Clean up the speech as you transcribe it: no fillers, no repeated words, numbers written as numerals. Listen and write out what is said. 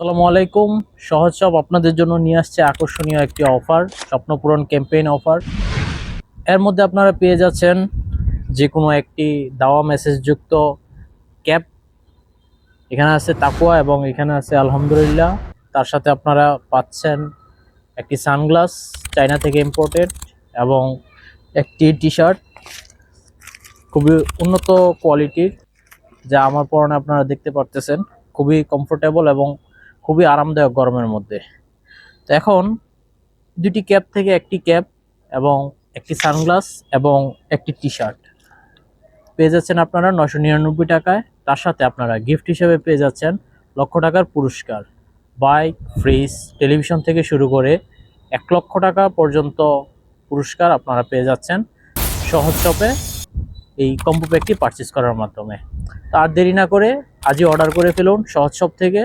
আসসালামু আলাইকুম। সহজ শপ আপনাদের জন্য নিয়ে আসছে আকর্ষণীয় একটি অফার, স্বপ্নপূরণ ক্যাম্পেইন অফার। এর মধ্যে আপনারা পেয়ে যাচ্ছেন যে কোনো একটি দাওয়া মেসেজ যুক্ত ক্যাপ। এখানে আছে তাকুয়া এবং এখানে আছে আলহামদুলিল্লাহ। তার সাথে আপনারা পাচ্ছেন একটি সানগ্লাস চায়না থেকে ইম্পোর্টেড এবং একটি টি শার্ট খুবই উন্নত কোয়ালিটির, যা আমার পরনে আপনারা দেখতে পারতেছেন। খুবই কমফোর্টেবল এবং খুবই আরামদায়ক গরমের মধ্যে। তো এখন দুটি ক্যাপ থেকে একটি ক্যাপ এবং একটি সানগ্লাস এবং একটি টি শার্ট পেয়ে যাচ্ছেন আপনারা 999 টাকায়। তার সাথে আপনারা গিফট হিসেবে পেয়ে যাচ্ছেন লক্ষ টাকার পুরস্কার, বাইক, ফ্রিজ, টেলিভিশন থেকে শুরু করে 1 লক্ষ টাকা পর্যন্ত পুরস্কার আপনারা পেয়ে যাচ্ছেন সহজ শপে এই কম্বো প্যাকটি পারচেস করার মাধ্যমে। তো আর দেরি না করে আজই অর্ডার করে ফেলুন সহজ শপ থেকে।